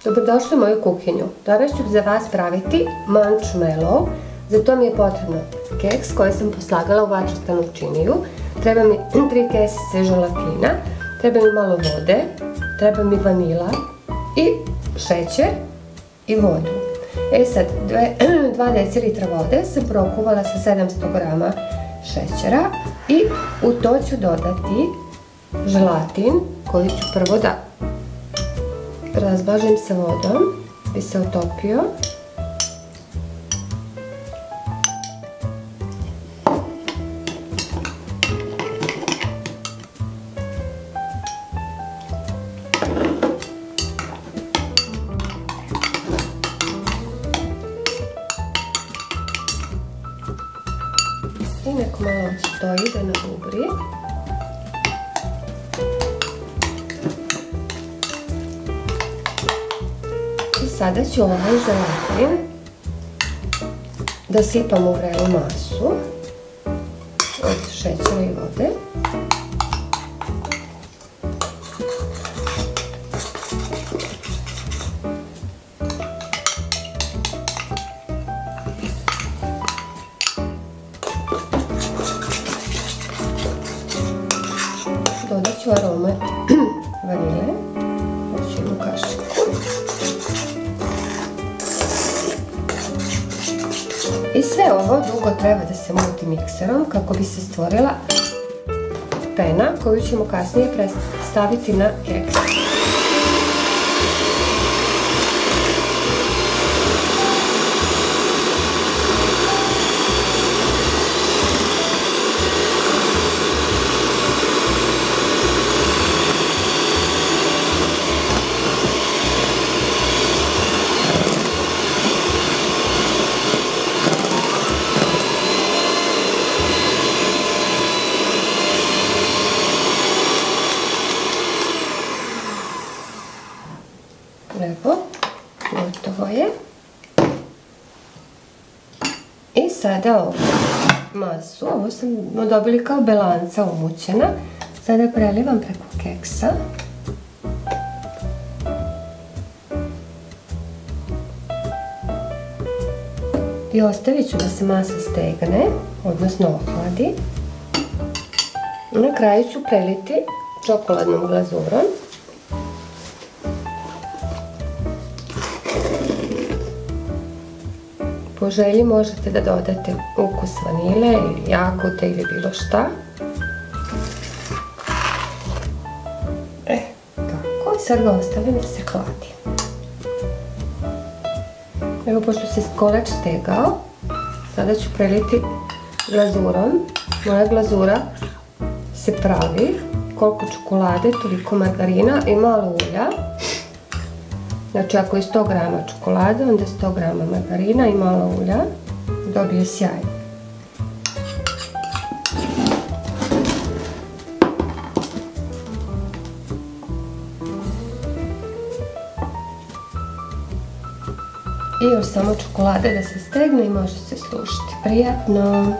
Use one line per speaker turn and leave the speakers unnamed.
Dobrodošli u moju kuhinju. Danas ću za vas praviti marshmallow. Za to mi je potrebno keks koji sam poslagala u vatrastanu činiju. Treba mi 3 kesice želatina, treba mi malo vode, treba mi vanila i šećer i vodu. Sad, 2 decilitra vode sam prokuvala sa 700 grama šećera i u to ću dodati želatin koji ću prvo da razblažim sa vodom, bi se otopio. I neko malo stoji da nabubri. I sada ću ovaj želatin da sipam u vrelu masu od šećera i vode. Dodat ću arome vanile, još jednu kašiku. I sve ovo dugo treba da se muti mikserom kako bi se stvorila pena koju ćemo kasnije staviti na keks. Evo, gotovo je. I sada ovu masu, ovo smo dobili kao belanca umućena. Sada prelivam preko keksa. I ostavit ću da se masa stegne, odnosno ohladi. Na kraju ću preliti čokoladnom glazurom. Po želji možete da dodate ukus vanile ili jagode ili bilo šta. Tako, i sad ga ostavim da se hladi. Evo, pošto se kolač stegao, sada ću preliti glazurom. Moja glazura se pravi, koliko čokolade, toliko margarina i malo ulja. Znači, ako je 100 grama čokolade, onda je 100 grama margarina i malo ulja. Dobije sjaj. I još samo čokolade da se stegne i može se slušati. Prijatno!